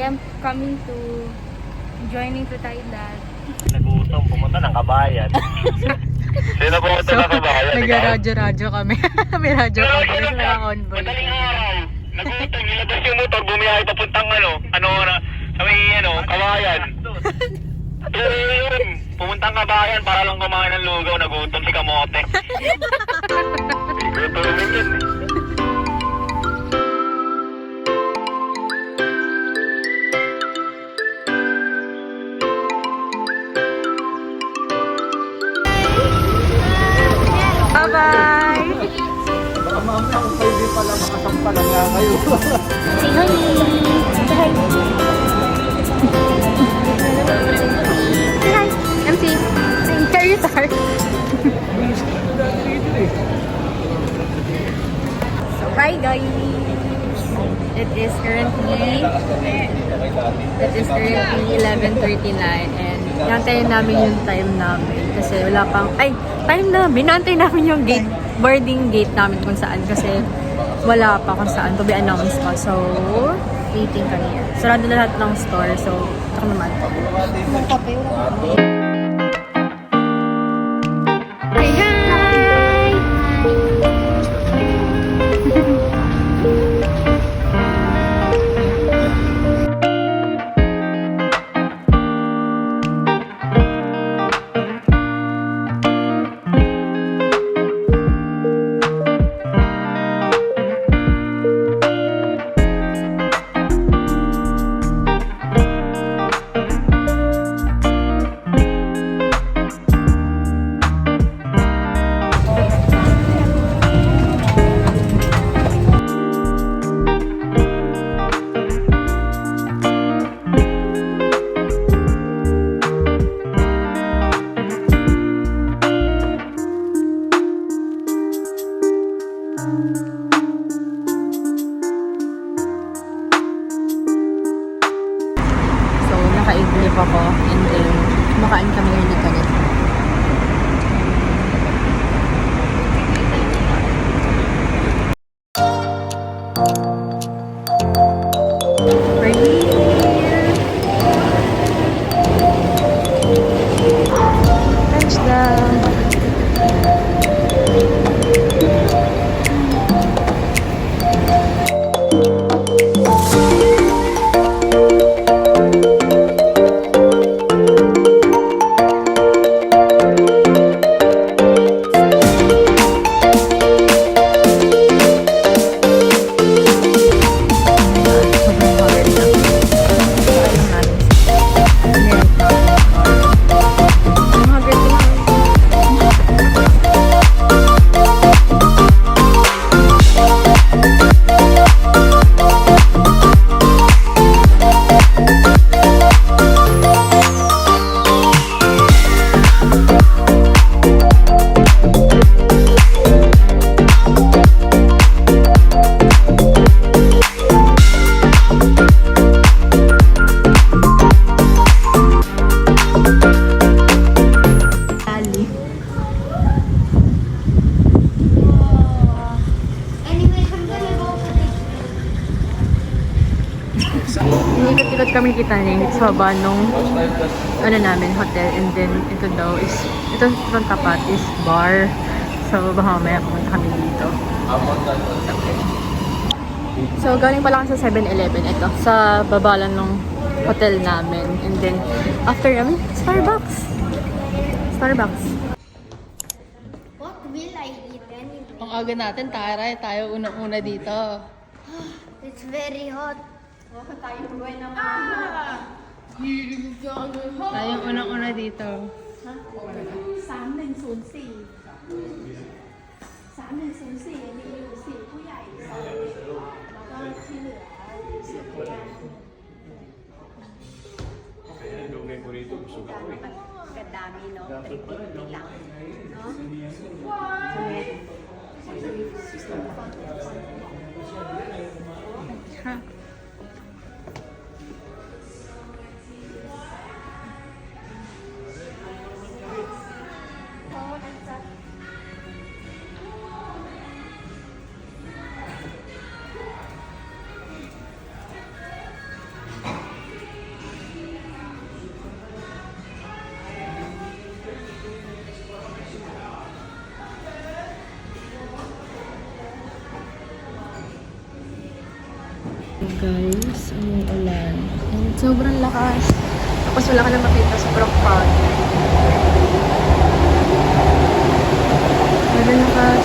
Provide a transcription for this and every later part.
am coming to joining to Thailand. Nagutom, pumunta ng Kabayan. Sino pumunta ng Kabayan? Nag-radyo-radyo kami. May radyo kami sa mga convoy. Madaling araw. Nagutom, nilabas yung motor, bumiyahe papuntang Kabayan. Yun, pumuntang Kabayan para lang kumain ng lugaw, nagutom si Kamote. Gutom yun yun. Bye-bye! Baka mamaya kung pwede pala makasampa lang nga kayo. Say hi! Say hi! Say hi! MC! Carry start! So, bye guys! It is currently 11:39 and nantayin namin yung time namin kasi wala pang nantayin namin yung boarding gate namin kung saan kasi wala pa kung saan to be announced pa, so waiting kami here. Sarado na lahat ng store, so ito naman hi hi. Naka-idlip ako and then kumakain kami ngayon ni Kanit. We're here! Touchdown! Ikot-ikot kami kita niya sa baba nung namin, hotel, and then ito itong tapat is bar, so baka mamaya pumunta kami dito. So galing pala kami sa 7-Eleven, ito sa baba lang nung hotel namin, and then after namin Starbucks. What will I eat anyway? Ang aga natin, tayo unang-una dito. It's very hot. Tayo unang-una dito. 3104 มีอยู่4ผู้ใหญ่2เด็กแล้วก็ที่เหลือ10คนGandami, no? Lang. No? Guys, umuulan. And sobrang lakas. Tapos wala ka na makita, sobrang fog. Sobrang lakas.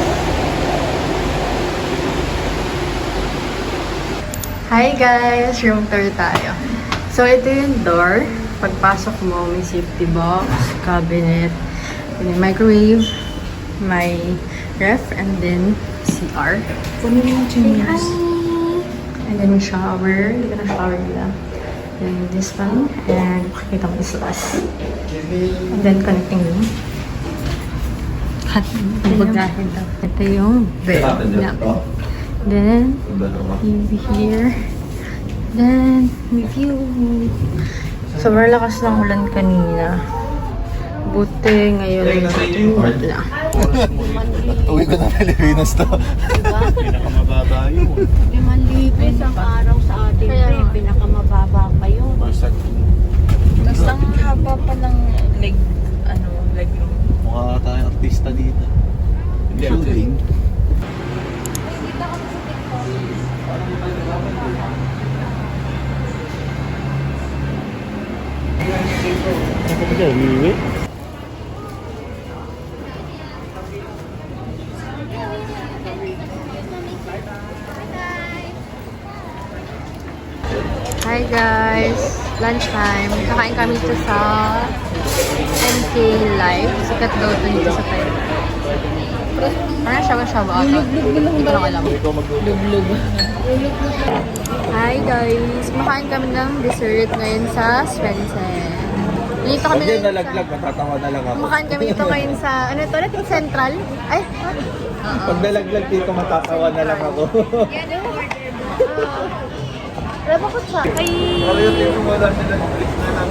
Hi guys! Room tour tayo. So, ito yung door. Pagpasok mo, may safety box, cabinet, may microwave, may ref, and then CR. Puno yung chinelas. And then shower. Hindi ka na shower nila. Then this one. And makikita mo this last. And then connecting room. Bagahin daw. Ito yung bed namin. Then, TV here. Then, may view. Sobrang lakas ng ulan kanina. Buti ngayon. Na. Uwi ko na Pilipinas to. Pinakamababa yun. 5,000 isang araw sa atin. Pinakamababa pa yun. Tapos ang haba pa ng leg room. Mukha tayong artista dito. Shooting. Ako pa dyan, umiwi. Hi guys! Lunchtime. Kakain kami dito sa MK Life. Sikat daw ito dito sa Thailand. Parang shawa-shawa ata. Hindi ko lang alam. Lublub. Hi guys! Makain kami ng dessert ngayon sa Swensen. Dito kami Pag yan ngayon nalaglag, matatawa na lang ako. Makain kami dito ngayon sa, ano ito ulit? Central? Ay, what? Pag nalaglag dito, matatawa na lang ako. Raba ko siya. Ay! Pero yung tipo mo lang sila, Netflix na lang.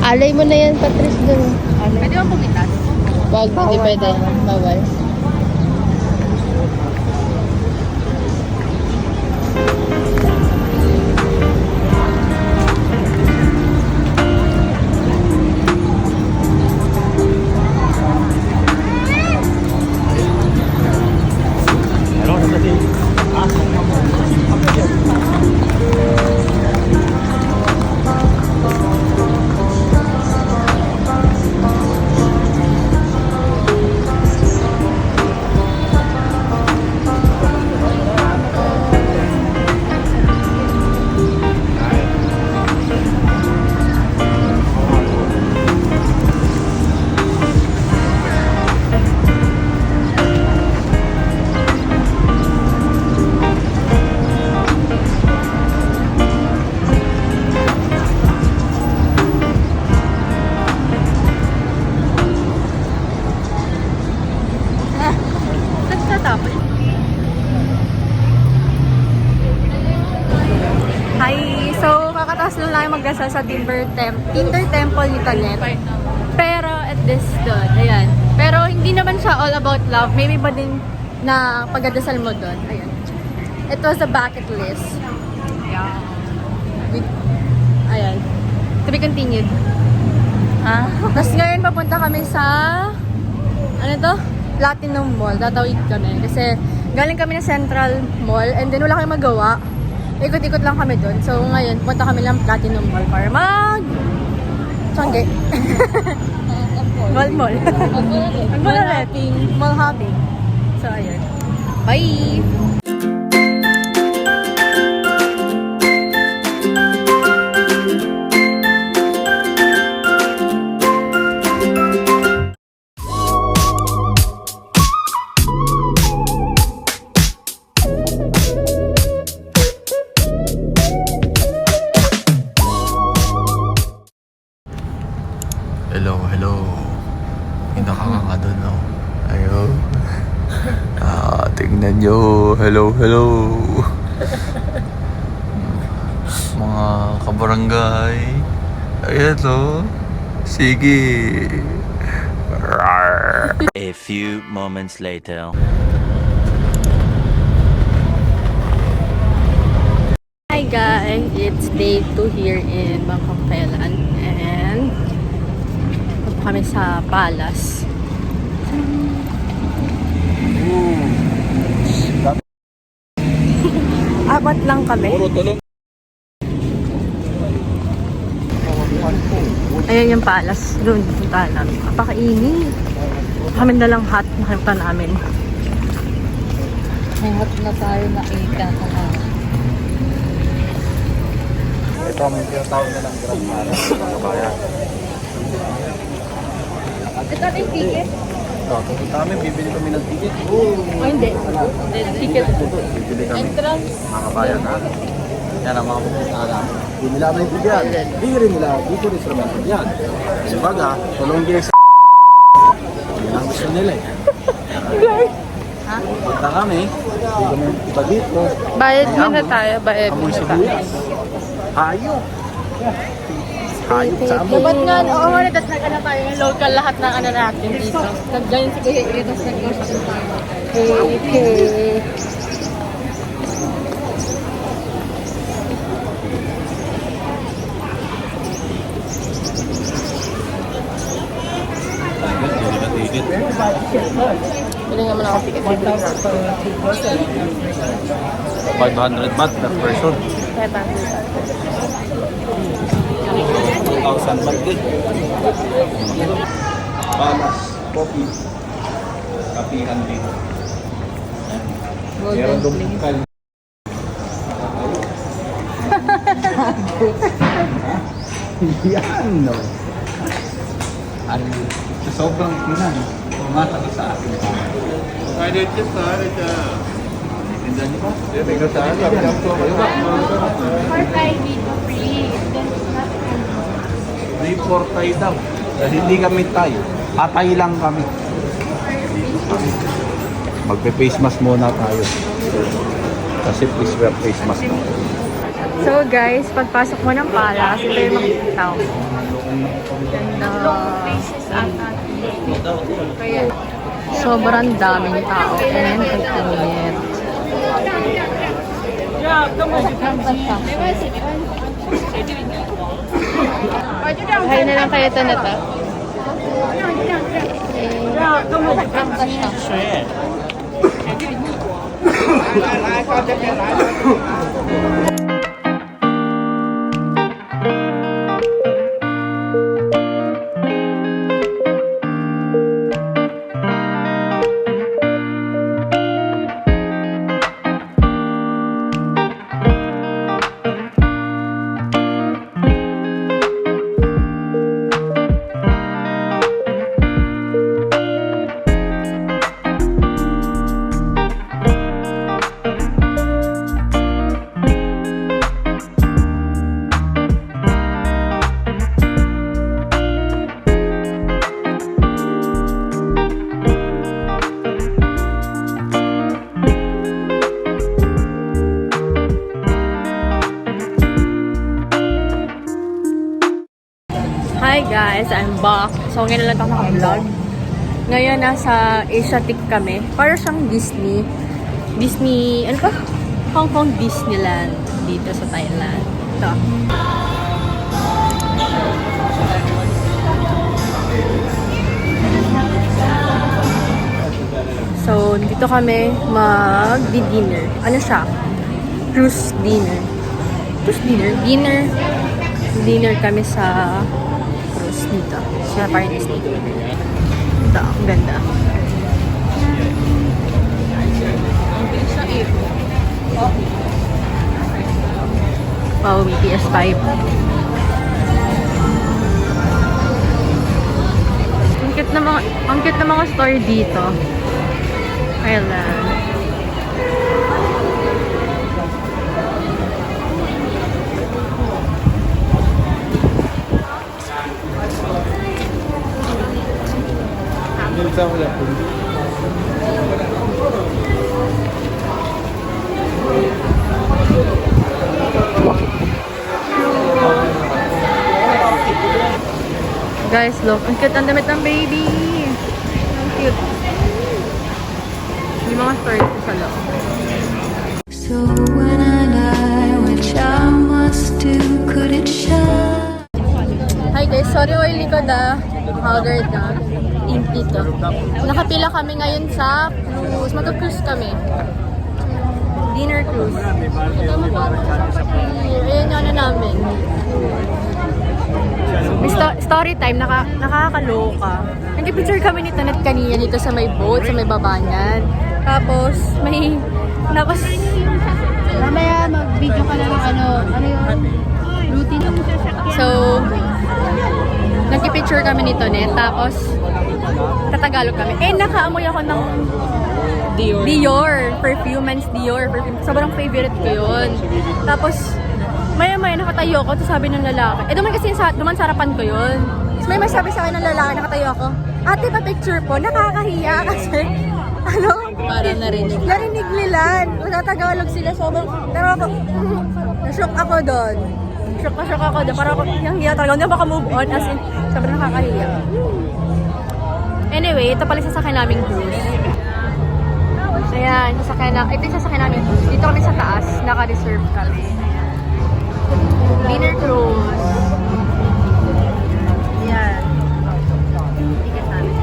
Alay mo na yan, Patrice, dun. Pwede ba pumitas? Wag, hindi pwede. Bawal. Hi! So, kakataas lang lang magdasal sa Tinder Temple ni Tanet. Pero, at this doon, ayan. Pero, hindi naman siya all about love. May iba din na pagdadasal mo doon. Ayan. It was a bucket list. Yeah. Ayan. To be continued. Tapos ngayon, papunta kami sa, ano to? Platinum Mall. Tatawid kami. Kasi, galing kami na Central Mall and then wala kayong magawa. Ikot-ikot lang kami doon. So, ngayon, punta kami lang Platinum Mall para Sangge. Mall. Mall hopping. Mall hopping. So, ayun. Bye! Ayan o. Ayun. Tingnan nyo. Hello, hello. Mga kabarangay. Ayan o. Sige. Rawr. A few moments later. Hi guys, it's day 2 here in Bangkok, Thailand, and punta kami sa Palace. Apat lang kami. Ayan yung Palace, doon punta namin. Napakainit. Kami na lang hot nakita namin. May hot na tayo nakita. Ito ang tinatawag na ng Grand Palace. Kabayan. Ito yung ticket? Kung kami, bibili kami ng ticket. Hindi. Ticket. Bibili kami. Mga kabayan ha. Yan ang mga pupuntahan namin. Hindi nila maintindihan. Hindi rin nila. Dito rin sila maintindihan. Kasi baga, tulong din sa yan ang gusto nila eh. Punta kami. Hindi kami iba dito. Bayad muna tayo. Bayad Amoy muna tayo. sibuyas. Hayop. Hayop sa amoy. Dapat nga, oo nga, tapos nag-ano tayo yung local lahat ng ano natin dito. Nag-join si Kuya Iri, tapos nag-grocery tayo. Okay. Bili nga muna ako ticket dito. 500 baht per person. 500. 2,000 baht din. Palas, coffee. Kapihan dito. Meron doon bukal. Yan, no. Ano, sa sobrang kinan, tumatagi sa akin. Ay, dito sa akin ka. Tindan niyo ba? Hindi ko sa akin. For Thai dito free. Then, Free for Thai daw. Dahil hindi kami Thai. Patay lang kami. Magpe-face mask muna tayo. Kasi please wear face mask na. So guys, pagpasok mo ng Palace, ito yung makikita ko. Ganda. Sobrang daming tao and ang init. Hay na lang kayo ito na to. Hi guys, I'm back. So ngayon na lang ako naka-vlog. Ngayon nasa Asiatic kami. Para siyang Disney, ano pa? Hong Kong Disneyland dito sa Thailand. Ito. So, dito kami mag-dinner. Ano siya? Cruise dinner. Cruise dinner? Dinner kami sa cruise dito. Sa Park Disney. Ito, ang ganda. Wow, BTS 5. Ang cute na mga store dito. Thailand. Guys, look. Ang cute ang damit ng baby. Ang cute. May mga stories sa loob. So when I die, which I must do, could it shine? Hi guys, sorry oil likod haggard na. Inti to. Nakapila kami ngayon sa cruise. Mag-cruise kami. Dinner cruise. Ayan yung ano namin. May story time, nakakaloka. Nag-picture kami ni Tanet kanina dito sa may boat, sa may baba niyan. Tapos, Mamaya mag-video ka na ng ano yun? Routine. So, nag-picture kami ni Tanet. Tapos, tatagalog kami. Nakaamoy ako ng Dior. Perfume, Men's Dior. Perfume. Sobrang favorite ko yun. Tapos, maya-maya nakatayo ako. Tapos sabi ng lalaki. Duman kasi duman sa harapan ko yun. Tapos may sabi sa akin ng lalaki, nakatayo ako. Ate, pa-picture po. Nakakahiya kasi, Parang narinig. narinig nila. Nagtatagalog sila. Sobrang, pero ako, na-shock ako doon. Shock ako doon. Parang ako, yung hiya talaga. Hindi ako move on. As in, sobrang nakakahiya. Anyway, ito pala sasakyan naming cruise. Ayan, ito yung sasakyan namin cruise. Dito kami sa taas, naka-reserve kami. Dinner cruise. Ayan. Ticket namin.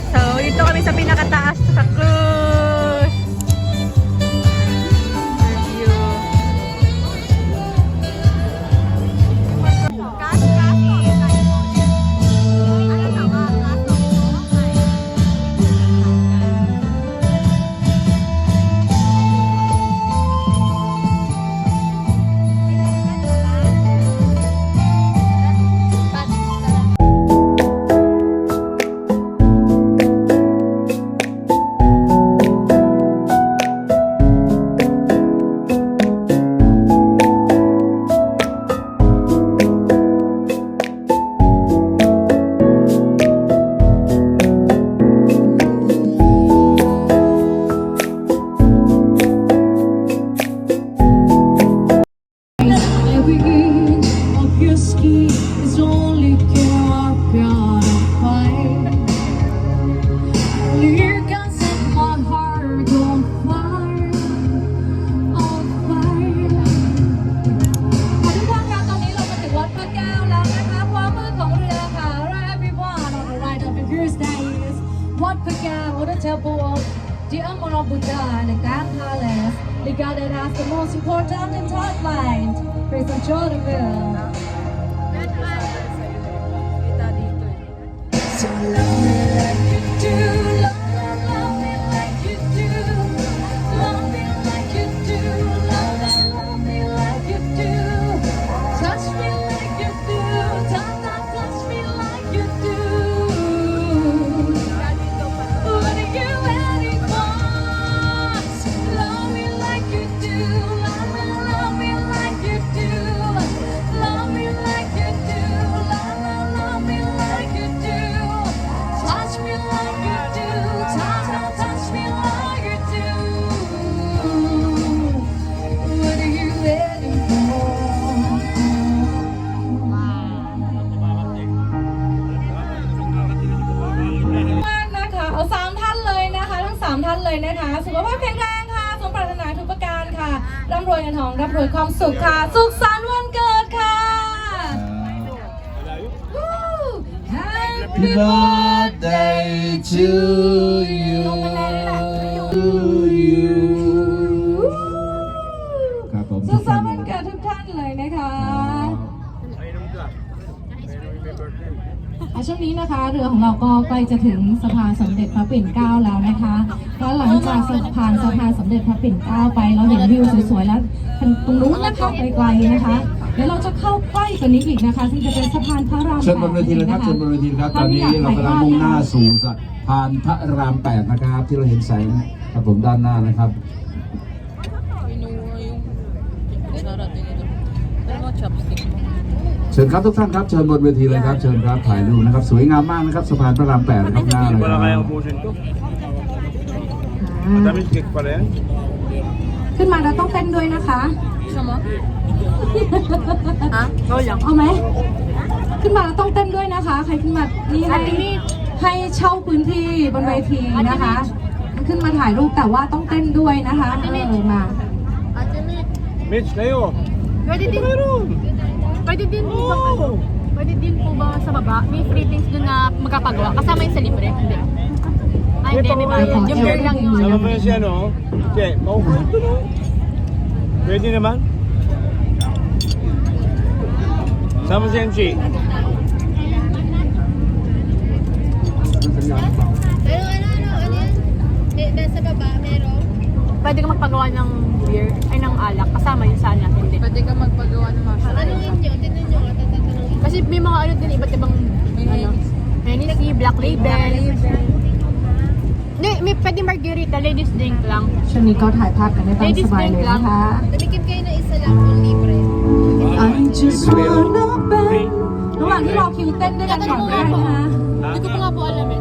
So, dito kami sa pinakataas sa cruise. Review. Every inch of your skin is only champion of fight. You can set my heart on fire, on fire. ทุกท่านคะตอนนี้เรามาถึงวัดพระแก้วแล้วนะคะความมืดของเรือค่ะ Everyone on the right of the cruise days วัดพระแก้ว the temple of the Emerald Buddha and the Grand Palace regarded as the most important in Thailand. Praise and show the will. So love me like you do, love me like you do, love me like you do, love me like you do, touch me like you do, touch me like you do. What are you waiting for? So love me like you do, love me like you do, love me like you do, love me like you do, touch me like you do, touch me like you do. What are you waiting for? มากนะคะเอา3 ท่านเลยนะคะทั้ง3 ท่านเลยนะคะสุขภาพแข็งแรงค่ะสมปรารถนาทุกประการค่ะร่ำรวยเงินทองร่ำรวยความสุขค่ะสุขสันต์วันเกิดค่ะ Happy birthday to you ครับผม สุขสันต์วันเกิดทุกท่านเลยนะคะช่วงนี้นะคะเรือของเราก็ใกล้จะถึงสะพานสมเด็จพระปิ่นเกล้าแล้วนะคะแล้วหลังจากสะพานสมเด็จพระปิ่นเกล้าไปเราเห็นวิวสวยๆแล้วตรงนู้นนะคะไกลๆนะคะเดี๋ยวเราจะเข้าใกล้กว่านี้อีกนะคะซึ่งจะเป็นสะพานพระราม เชิญบนเวทีเลยครับเชิญบนเวทีครับตอนนี้เรากำลังมุ่งหน้าสู่สะพานพระราม 8นะครับที่เราเห็นแสงครับผมด้านหน้านะครับ Darating ito. Pero mga chopstick mo. ชิญครับทุกท่านครับเชิญบนเวทีเลยครับเชิญครับถ่ายรูปนะครับสวยงามมากนะครับสะพานพระราม 8นะครับหน้าเลยครับ ขึ้นมาเราต้องเต้นด้วยนะคะ เอาไหมขึ้นมาเราต้องเต้นด้วยนะคะ ใครขึ้นมานี่ให้เช่าพื้นที่บนเวทีนะคะ ขึ้นมาถ่ายรูปแต่ว่าต้องเต้นด้วยนะคะมา Mitch, kayo. Pwede din po ba pwede din po ba sa baba? May free things doon na magkapagawa. Kasama yun sa libre? Hindi. Ay, hindi. May bayad. Yung beer lang yung Sama ano. mo yan siya, no? Che, maupo ito, no? Pwede naman. Sama si MC. Nasa baba, meron? Pwede ka magpagawa ng beer, ay ng alak. Kasama yun sana. Hindi. Pwede ka magpagawa ng masarap. Tanungin nyo, kasi may mga ano din, iba't ibang ano. Hennessy, Black Label. Hindi, may pwede margarita, ladies drink lang. ช่วงนี้ก็ถ่ายภาพกันได้ตามสบายเลยนะคะ Tumikip kayo na isa lang kung libre. I just wanna bang ระหว่างที่รอคิวเต้นด้วยกันก่อนได้นะคะ Hindi ko pa nga po alam eh.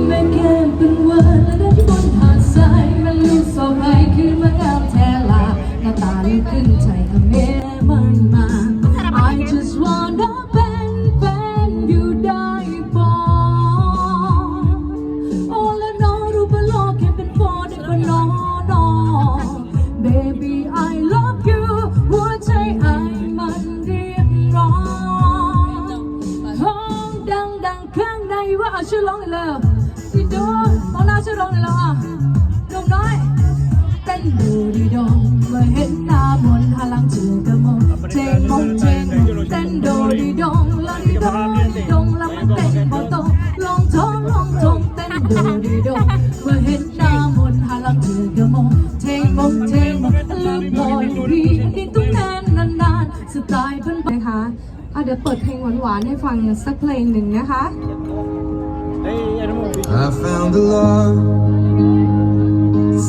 ไม่แค่เป็นวันและได้ที่บนหาดทรายมันลูกโซ่ให้ขึ้นมางามแทลาหน้าตาลูกขึ้นใจอเมมันมา I just wanna bang bang you die for all I know รู้ว่าโลกแค่เป็น for ได้ปะน้อ Baby I love you หัวใจไอ้มันเรียกร้องห้องดังข้างในว่าเอาชื่อร้องเลยพี่โดนมองหน้าชื่อร้องเลยเหรอหนุ่มน้อยเต้นดูดีดงเมื่อเห็นหน้ามนต์หาลังเจอกระมงเจงมงเจงเต้นดูดีดงแล้วดีดงดงแล้วมันเต้นพอโตลองทงเต้นดูดีดงเมื่อเห็นหน้ามนต์หาลังเจอกระมงเจงมงลืมลอยดีดีตุ้งแน่นนานๆสไตล์เป็นนะคะเดี๋ยวเปิดเพลงหวานๆให้ฟังสักเพลงหนึ่งนะคะ I found the love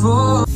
for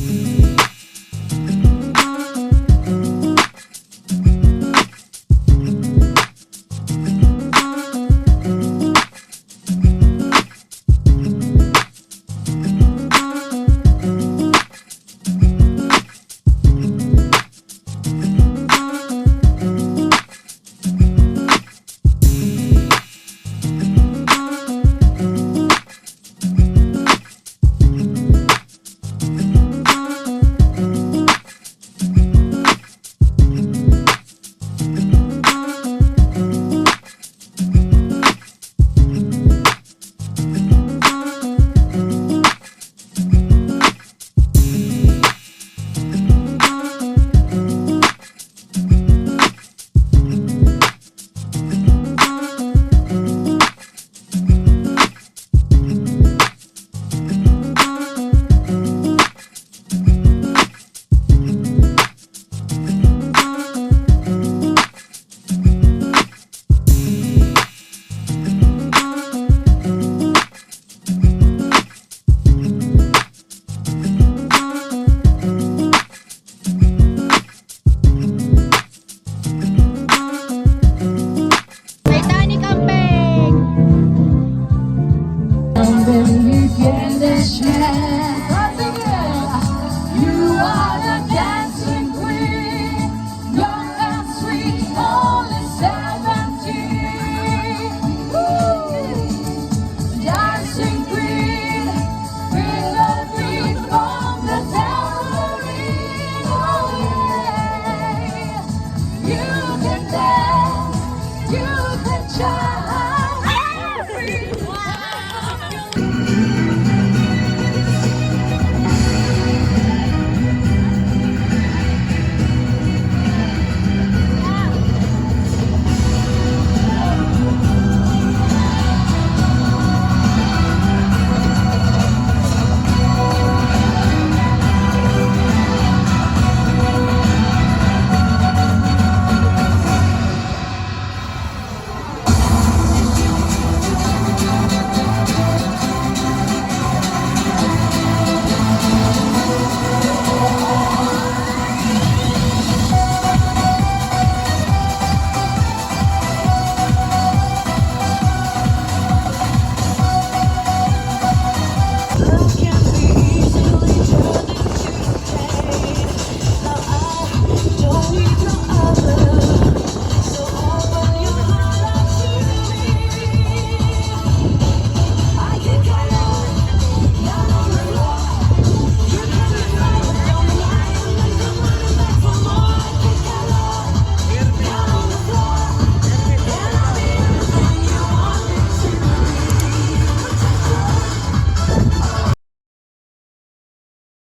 You can dance, you can shine.